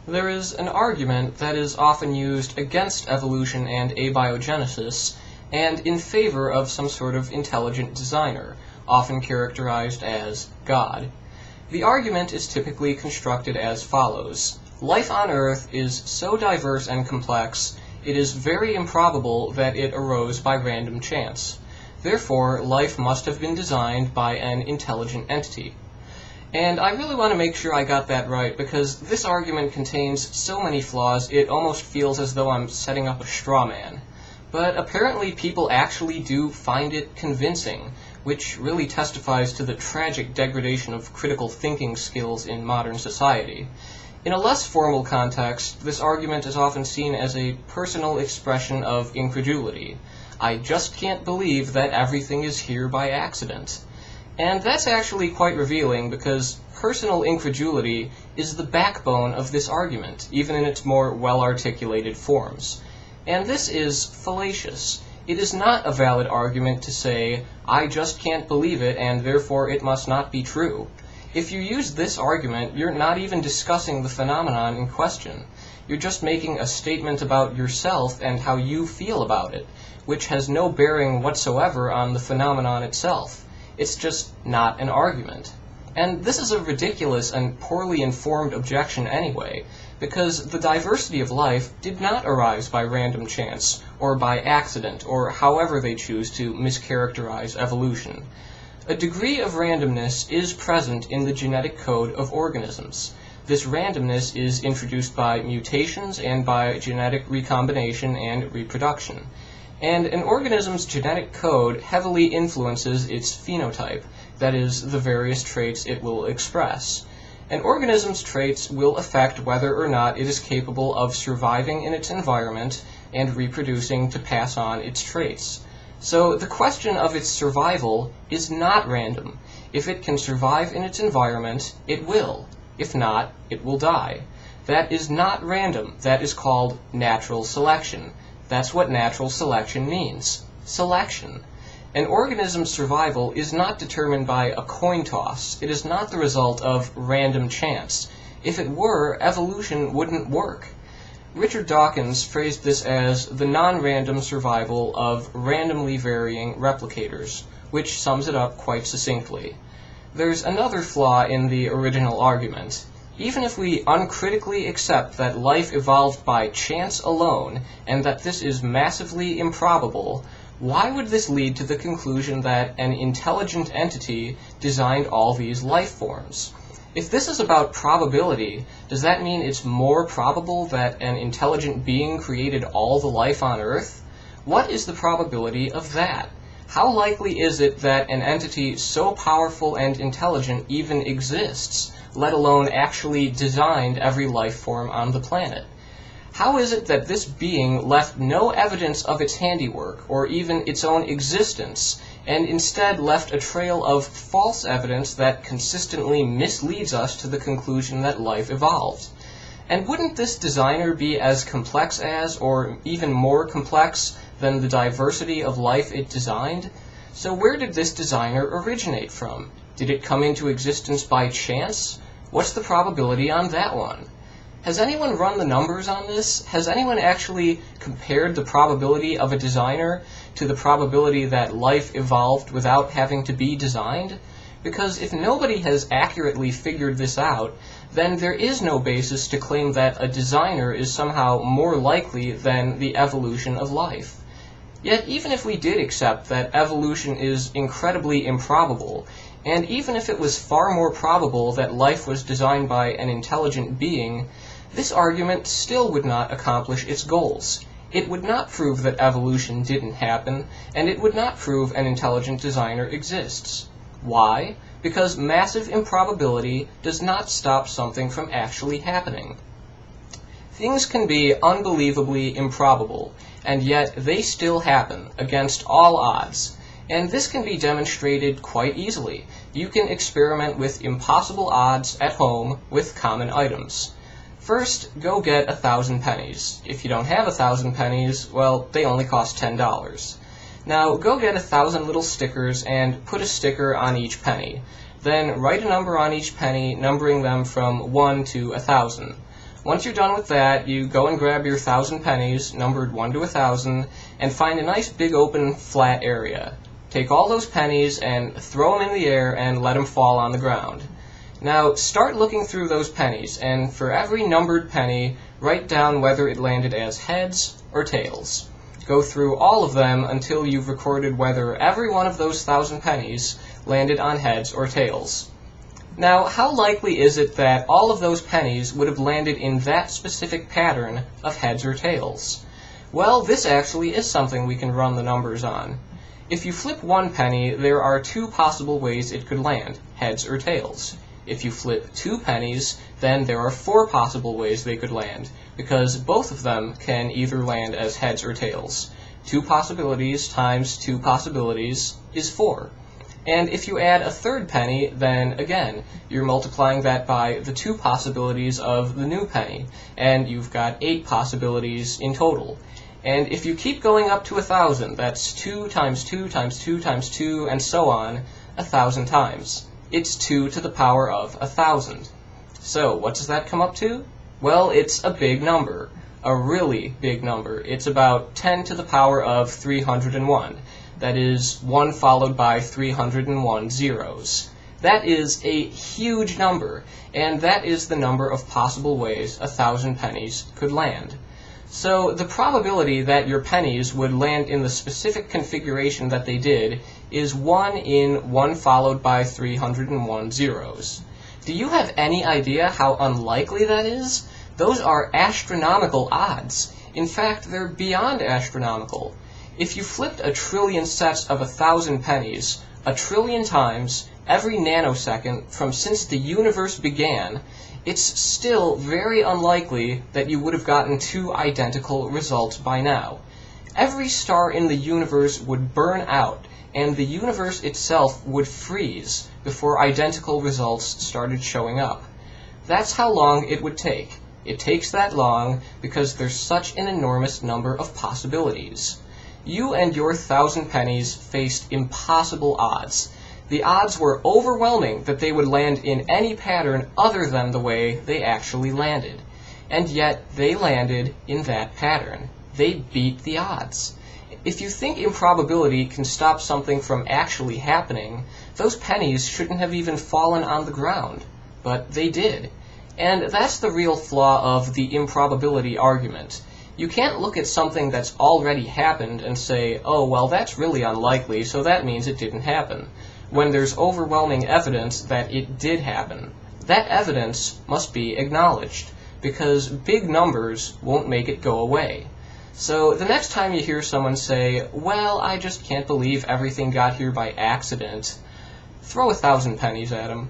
There is an argument that is often used against evolution and abiogenesis, and in favor of some sort of intelligent designer, often characterized as God. The argument is typically constructed as follows. Life on Earth is so diverse and complex, it is very improbable that it arose by random chance. Therefore, life must have been designed by an intelligent entity. And I really want to make sure I got that right, because this argument contains so many flaws it almost feels as though I'm setting up a straw man. But apparently people actually do find it convincing, which really testifies to the tragic degradation of critical thinking skills in modern society. In a less formal context, this argument is often seen as a personal expression of incredulity. I just can't believe that everything is here by accident. And that's actually quite revealing, because personal incredulity is the backbone of this argument, even in its more well-articulated forms. And this is fallacious. It is not a valid argument to say, I just can't believe it and therefore it must not be true. If you use this argument, you're not even discussing the phenomenon in question. You're just making a statement about yourself and how you feel about it, which has no bearing whatsoever on the phenomenon itself. It's just not an argument. And this is a ridiculous and poorly informed objection anyway, because the diversity of life did not arise by random chance, or by accident, or however they choose to mischaracterize evolution. A degree of randomness is present in the genetic code of organisms. This randomness is introduced by mutations and by genetic recombination and reproduction. And an organism's genetic code heavily influences its phenotype, that is, the various traits it will express. An organism's traits will affect whether or not it is capable of surviving in its environment and reproducing to pass on its traits. So the question of its survival is not random. If it can survive in its environment, it will. If not, it will die. That is not random. That is called natural selection. That's what natural selection means. Selection. An organism's survival is not determined by a coin toss. It is not the result of random chance. If it were, evolution wouldn't work. Richard Dawkins phrased this as the non-random survival of randomly varying replicators, which sums it up quite succinctly. There's another flaw in the original argument. Even if we uncritically accept that life evolved by chance alone, and that this is massively improbable, why would this lead to the conclusion that an intelligent entity designed all these life forms? If this is about probability, does that mean it's more probable that an intelligent being created all the life on Earth? What is the probability of that? How likely is it that an entity so powerful and intelligent even exists, let alone actually designed every life form on the planet? How is it that this being left no evidence of its handiwork, or even its own existence, and instead left a trail of false evidence that consistently misleads us to the conclusion that life evolved? And wouldn't this designer be as complex as, or even more complex than the diversity of life it designed? So where did this designer originate from? Did it come into existence by chance? What's the probability on that one? Has anyone run the numbers on this? Has anyone actually compared the probability of a designer to the probability that life evolved without having to be designed? Because if nobody has accurately figured this out, then there is no basis to claim that a designer is somehow more likely than the evolution of life. Yet even if we did accept that evolution is incredibly improbable, and even if it was far more probable that life was designed by an intelligent being, this argument still would not accomplish its goals. It would not prove that evolution didn't happen, and it would not prove an intelligent designer exists. Why? Because massive improbability does not stop something from actually happening. Things can be unbelievably improbable, and yet they still happen, against all odds. And this can be demonstrated quite easily. You can experiment with impossible odds at home with common items. First, go get 1,000 pennies. If you don't have 1,000 pennies, well, they only cost $10. Now, go get 1,000 little stickers and put a sticker on each penny. Then write a number on each penny, numbering them from 1 to 1,000. Once you're done with that, you go and grab your 1,000 pennies, numbered 1 to 1,000, and find a nice big open flat area. Take all those pennies and throw them in the air and let them fall on the ground. Now start looking through those pennies, and for every numbered penny, write down whether it landed as heads or tails. Go through all of them until you've recorded whether every one of those 1,000 pennies landed on heads or tails. Now, how likely is it that all of those pennies would have landed in that specific pattern of heads or tails? Well, this actually is something we can run the numbers on. If you flip one penny, there are 2 possible ways it could land, heads or tails. If you flip 2 pennies, then there are 4 possible ways they could land, because both of them can either land as heads or tails. 2 possibilities times 2 possibilities is 4. And if you add a 3rd penny, then again, you're multiplying that by the 2 possibilities of the new penny, and you've got 8 possibilities in total. And if you keep going up to 1,000, that's 2 times 2 times 2 times 2, and so on, 1,000 times. It's 2 to the power of 1,000. So what does that come up to? Well, it's a big number, a really big number. It's about 10 to the power of 301. That is 1 followed by 301 zeros. That is a huge number, and that is the number of possible ways 1,000 pennies could land. So the probability that your pennies would land in the specific configuration that they did is 1 in 1 followed by 301 zeros. Do you have any idea how unlikely that is? Those are astronomical odds. In fact, they're beyond astronomical. If you flipped 1 trillion sets of 1,000 pennies 1 trillion times every nanosecond from since the universe began, it's still very unlikely that you would have gotten 2 identical results by now. Every star in the universe would burn out, and the universe itself would freeze before identical results started showing up. That's how long it would take. It takes that long because there's such an enormous number of possibilities. You and your 1,000 pennies faced impossible odds. The odds were overwhelming that they would land in any pattern other than the way they actually landed. And yet, they landed in that pattern. They beat the odds. If you think improbability can stop something from actually happening, those pennies shouldn't have even fallen on the ground. But they did. And that's the real flaw of the improbability argument. You can't look at something that's already happened and say, oh, well, that's really unlikely, so that means it didn't happen, when there's overwhelming evidence that it did happen. That evidence must be acknowledged, because big numbers won't make it go away. So the next time you hear someone say, well, I just can't believe everything got here by accident, throw 1,000 pennies at them.